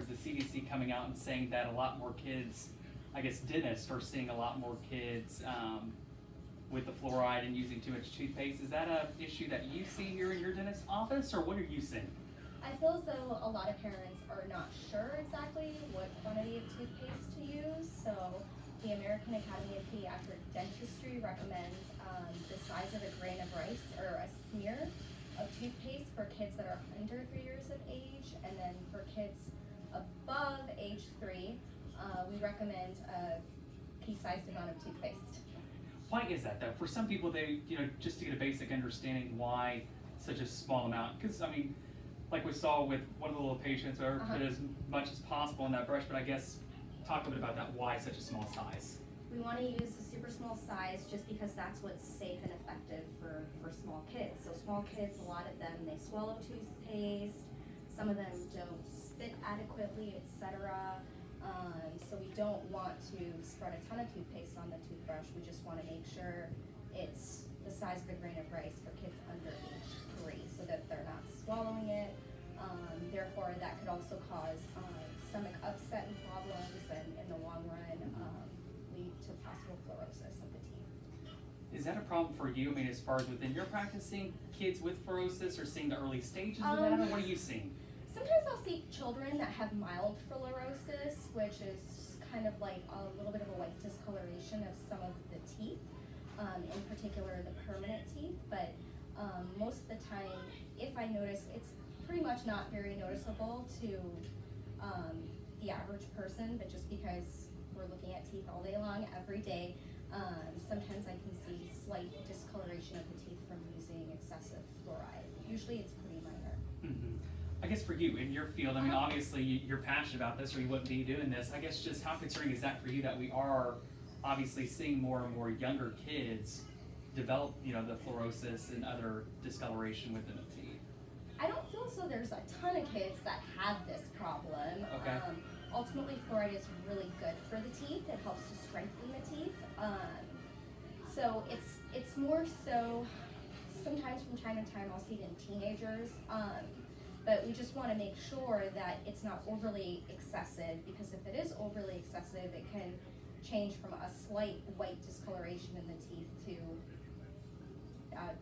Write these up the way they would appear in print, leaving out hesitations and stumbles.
as the CDC coming out and saying that a lot more kids, I guess dentists are seeing a lot more kids with the fluoride and using too much toothpaste. Is that an issue that you see here in your dentist's office, or what are you seeing? I feel as though a lot of parents are not sure exactly what quantity of toothpaste to use. So the American Academy of Pediatric Dentistry recommends the size of a grain of rice or a smear of toothpaste for kids that are under 3 years of age, and then for kids above age 3, we recommend a pea-sized amount of toothpaste. Why is that though? For some people, they, just to get a basic understanding why such a small amount, because I mean, like we saw with one of the little patients, whoever put as much as possible in that brush, but I guess talk a bit about that, why such a small size? We want to use a super small size just because that's what's safe and effective for small kids. So small kids, a lot of them, they swallow toothpaste, some of them don't spit adequately, etc. So we don't want to spread a ton of toothpaste on the toothbrush. We just want to make sure it's the size of a grain of rice for kids under age 3 so that they're not swallowing it. Therefore, that could also cause stomach upset and problems, and in the long run lead to possible fluorosis of the teeth. Is that a problem for you? I mean, as far as within your practice, seeing kids with fluorosis or seeing the early stages of that, or what are you seeing? Sometimes I'll see children that have mild fluorosis, which is kind of like a little bit of a white discoloration of some of the teeth, in particular the permanent teeth, but most of the time, if I notice, it's pretty much not very noticeable to the average person, but just because we're looking at teeth all day long, every day, sometimes I can see slight discoloration of the teeth from using excessive fluoride. Usually it's pretty minor. Mm-hmm. I guess for you, in your field, I mean, obviously you're passionate about this or you wouldn't be doing this. I guess just how concerning is that for you that we are obviously seeing more and more younger kids develop, the fluorosis and other discoloration within the teeth? I don't feel as though there's a ton of kids that have this problem. Okay. Ultimately, fluoride is really good for the teeth. It helps to strengthen the teeth. So it's more so, sometimes from time to time I'll see it in teenagers, but we just want to make sure that it's not overly excessive, because if it is overly excessive, it can change from a slight white discoloration in the teeth to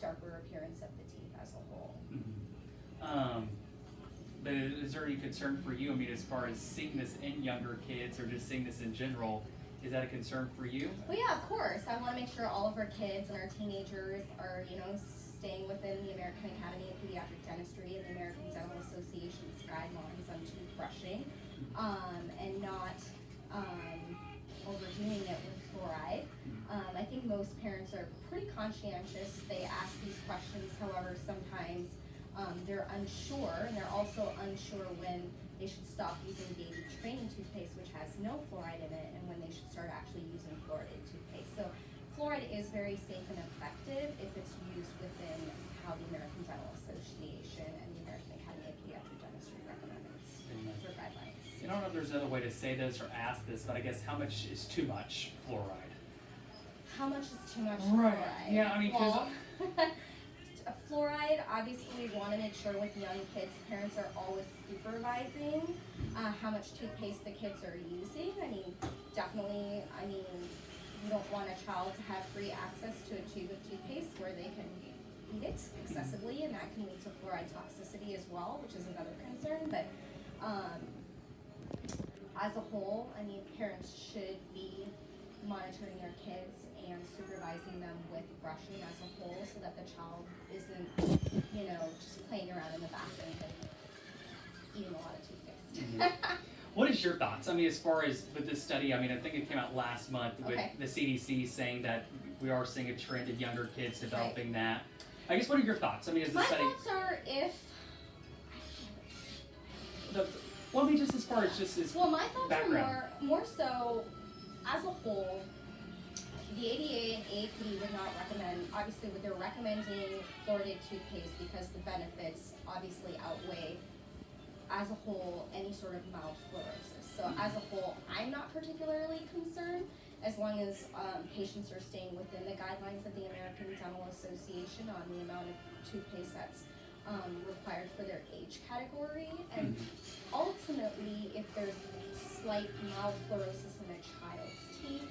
darker appearance of the teeth as a whole. Mm-hmm. But is there any concern for you? I mean, as far as seeing this in younger kids or just seeing this in general, is that a concern for you? Well, yeah, of course. I want to make sure all of our kids and our teenagers are, staying within the American Academy of Pediatric Dentistry and the American Dental Association's guidelines on toothbrushing, and not overdoing it with fluoride. I think most parents are pretty conscientious. They ask these questions, however, sometimes they're unsure, and they're also unsure when they should stop using baby training toothpaste, which has no fluoride in it, and when they should start actually using fluoridated toothpaste. So fluoride is very safe and effective if it's used within how the American Dental Association and the American Academy of Pediatric Dentistry recommends for guidelines. I don't know if there's another way to say this or ask this, but I guess how much is too much fluoride? How much is too much fluoride? Yeah, I mean, well, fluoride, obviously we want to make sure with young kids, parents are always supervising how much toothpaste the kids are using. I mean, definitely, you don't want a child to have free access to a tube of toothpaste where they can eat it excessively, and that can lead to fluoride toxicity as well, which is another concern. But as a whole, parents should be monitoring their kids and supervising them with brushing as a whole, so that the child isn't, just playing around in the bathroom and eating a lot of toothpaste. What is your thoughts? I mean, as far as with this study, I think it came out last month with the CDC saying that we are seeing a trend in younger kids developing that. I guess, what are your thoughts? Is the My study... thoughts are just as far as just as Well, my thoughts background. are more so, as a whole, the ADA and AAPD would not recommend, obviously they're recommending fluoridated toothpaste because the benefits obviously outweigh, as a whole, any sort of mild fluorosis. So as a whole, I'm not particularly concerned, as long as patients are staying within the guidelines of the American Dental Association on the amount of toothpaste that's required for their age category. And ultimately, if there's slight malfluorosis in a child's teeth,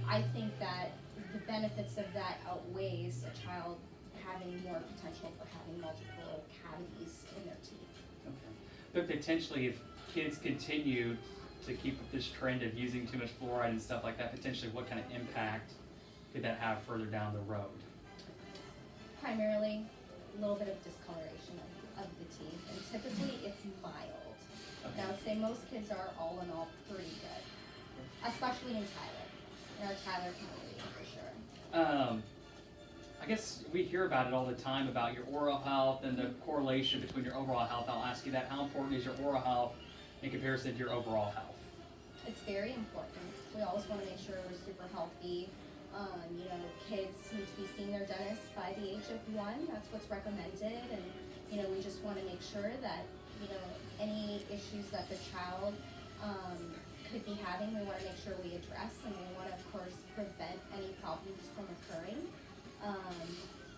I think that the benefits of that outweighs a child having more potential for having multiple cavities in their teeth. Okay. But potentially, if kids continue to keep up this trend of using too much fluoride and stuff like that, potentially what kind of impact could that have further down the road? Primarily, a little bit of discoloration of the teeth, and typically it's mild. Okay. And I would say most kids are all in all pretty good, especially in our Tyler community for sure. I guess we hear about it all the time about your oral health and the correlation between your overall health. I'll ask you that. How important is your oral health in comparison to your overall health? It's very important. We always want to make sure we're super healthy. Kids need to be seeing their dentist by the age of 1. That's what's recommended. And, we just want to make sure that, any issues that the child could be having, we want to make sure we address, and we want to, of course, prevent any problems from occurring.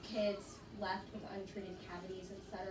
Kids left with untreated cavities, etc.,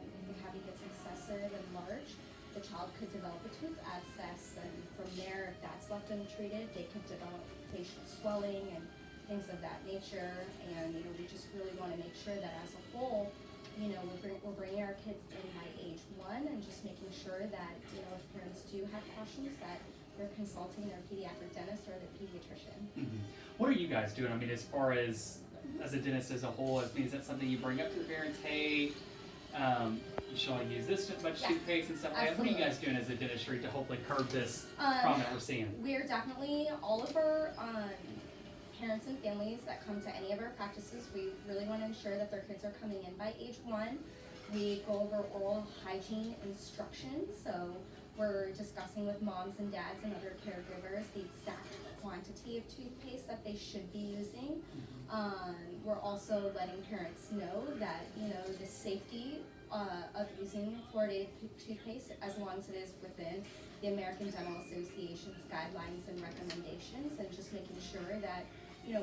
if the cavity gets excessive and large, the child could develop a tooth abscess, and from there, if that's left untreated, they could develop facial swelling and things of that nature. And we just really want to make sure that as a whole, we're bringing our kids in by age 1, and just making sure that if parents do have questions, that they're consulting their pediatric dentist or their pediatrician. Mm-hmm. What are you guys doing? I mean, as far as a dentist as a whole, is that something you bring up to the parents? Hey, should I use this much toothpaste and stuff like that? What are you guys doing as a dentistry to hopefully curb this problem that we're seeing? We're definitely, all of our parents and families that come to any of our practices, we really want to ensure that their kids are coming in by age 1. We go over oral hygiene instructions, so we're discussing with moms and dads and other caregivers the exact quantity of toothpaste that they should be using. We're also letting parents know that, the safety of using fluoridated toothpaste, as long as it is within the American Dental Association's guidelines and recommendations, and just making sure that,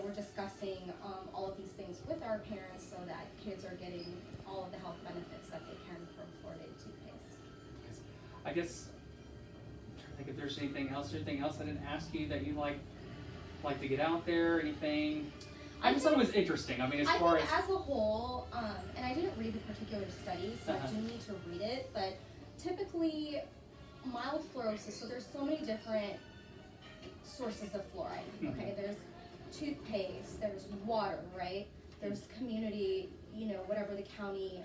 we're discussing all of these things with our parents so that kids are getting all of the health benefits that they can from fluoridated toothpaste. I guess, I'm trying to think if there's anything else I didn't ask you that you like to get out there, anything? I just thought it was interesting. I mean, as far as a whole, and I didn't read the particular study, so I do need to read it, but typically mild fluorosis, so there's so many different sources of fluoride, okay? There's toothpaste, there's water, right? There's community, whatever the county,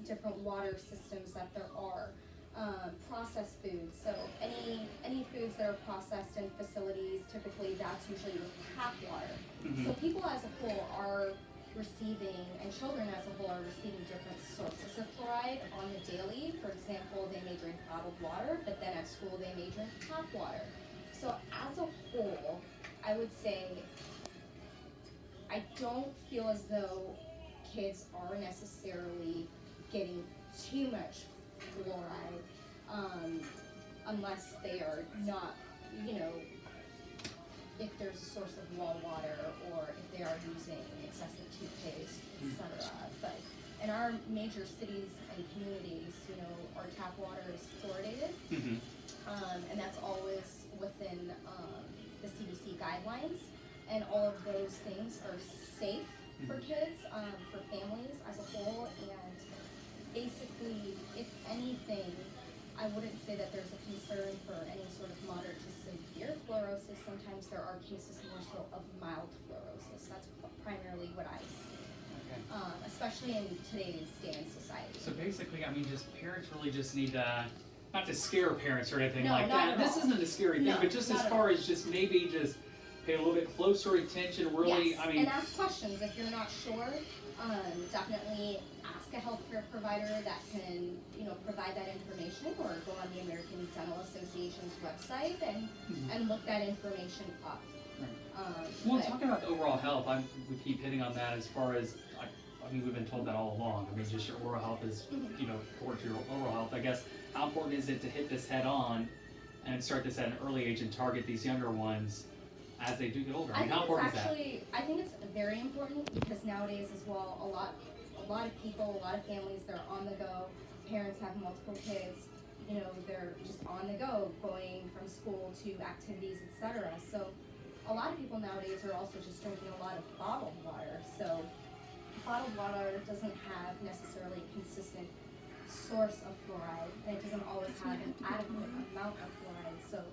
different water systems that there are. Processed foods, so any foods that are processed in facilities, typically that's usually with tap water. So people as a whole are receiving, and children as a whole are receiving different sources of fluoride on the daily. For example, they may drink bottled water, but then at school they may drink tap water. So as a whole, I would say I don't feel as though kids are necessarily getting too much fluoride, unless they are not, if there's a source of well water, or if they are using excessive toothpaste, etc. But in our major cities and communities, our tap water is fluoridated, and that's always within the CDC guidelines, and all of those things are safe for kids, for families as a whole. And basically, if anything, I wouldn't say that there's a concern for any sort of moderate to severe fluorosis. Sometimes there are cases more so of mild fluorosis. That's primarily what I see, especially in today's day and society. So basically, I mean, just parents really just need to, not to scare parents or anything No, like not that. at This all. isn't a scary thing, No, but just not as at far all. as just maybe just pay a little bit closer attention, really, Yes, I mean. and ask questions if you're not sure. Definitely ask a healthcare provider that can, provide that information, or go on the American Dental Association's website and look that information up. Well, talking about the overall health, we keep hitting on that as far as, I mean, we've been told that all along. I mean, just your oral health is, towards your oral health. I guess, how important is it to hit this head on and start this at an early age and target these younger ones as they do get older? I mean, how important is that? I think it's very important, because nowadays as well, a a lot of people, a lot of families, they're on the go. Parents have multiple kids, you know, they're just on the go, going from school to activities, etc. So a lot of people nowadays are also just drinking a lot of bottled water. So bottled water doesn't have necessarily a consistent source of fluoride, and it doesn't always have an adequate amount of fluoride. So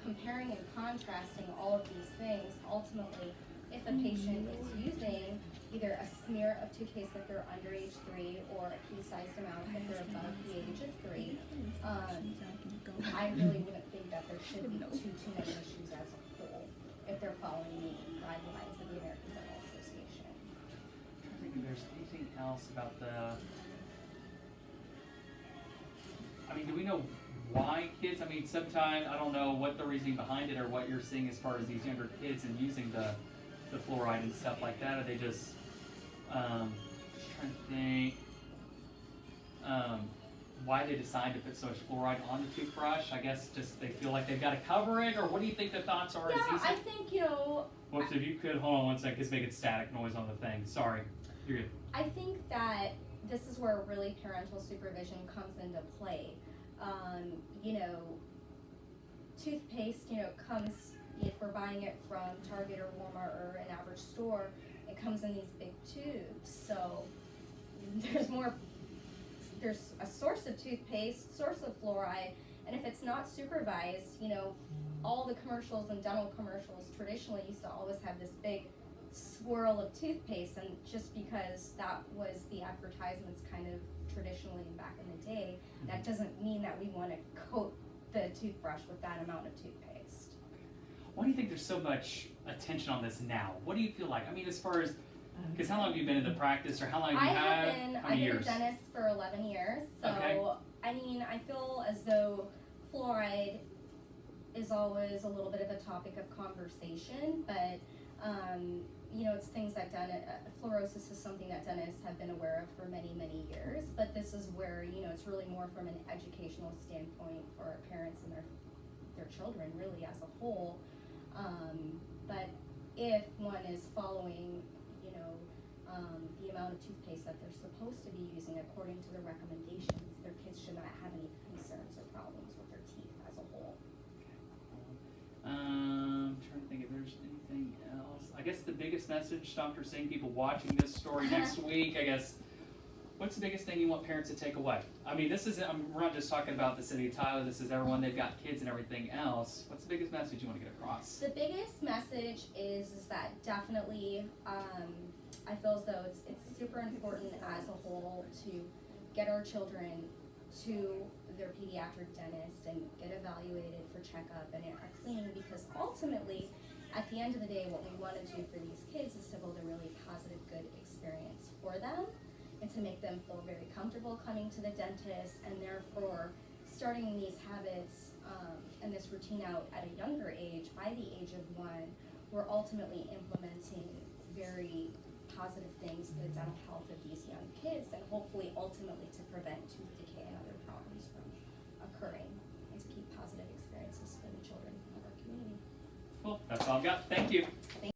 comparing and contrasting all of these things, ultimately, if a patient is using either a smear of toothpaste if they're under age 3 or a pea-sized amount if they're above the age of 3, I really wouldn't think that there should be too many issues as a whole if they're following the guidelines of the American Dental Association. I'm trying to think if there's anything else about the. I mean, do we know why kids? I mean, sometimes I don't know what the reasoning behind it or what you're seeing as far as these younger kids and using the fluoride and stuff like that. Are they just trying to think why they decide to put so much fluoride on the toothbrush? I guess just they feel like they've got to cover it, or what do you think the thoughts are? Yeah, I think, you know. Whoops, if you could hold on one second, it's making static noise on the thing. Sorry. You're good. I think that this is where really parental supervision comes into play. You know, toothpaste, you know, comes, if we're buying it from Target or Walmart or an average store, it comes in these big tubes. So there's a source of toothpaste, source of fluoride, and if it's not supervised, you know, all the commercials and dental commercials traditionally used to always have this big swirl of toothpaste, and just because that was the advertisements kind of traditionally back in the day, that doesn't mean that we want to coat the toothbrush with that amount of toothpaste. Why do you think there's so much attention on this now? What do you feel like? I mean, as far as, because how long have you been in the practice, or how long have you had? I've been a dentist for 11 years, so okay. I mean, I feel as though fluoride is always a little bit of a topic of conversation, but you know, it's things that fluorosis is something that dentists have been aware of for many, many years, but this is where, you know, it's really more from an educational standpoint for parents and their children really as a whole. But if one is following, you know, the amount of toothpaste that they're supposed to be using according to the recommendations, their kids should not have any concerns or problems with their teeth as a whole. Trying to think if there's anything else. I guess the biggest message, Dr. Singh, people watching this story next week, I guess, what's the biggest thing you want parents to take away? I mean, this is, we're not just talking about the city of Tyler, this is everyone, they've got kids and everything else. What's the biggest message you want to get across? The biggest message is that definitely, I feel as though it's super important as a whole to get our children to their pediatric dentist and get evaluated for checkup and a cleaning, because ultimately, at the end of the day, what we want to do for these kids is to build a really positive, good experience for them and to make them feel very comfortable coming to the dentist, and therefore starting these habits and this routine out at a younger age, by the age of 1, we're ultimately implementing very positive things for the dental health of these young kids, and hopefully ultimately to prevent tooth decay and other problems from occurring, and to keep positive experiences for the children of our community. Cool, that's all I've got. Thank you.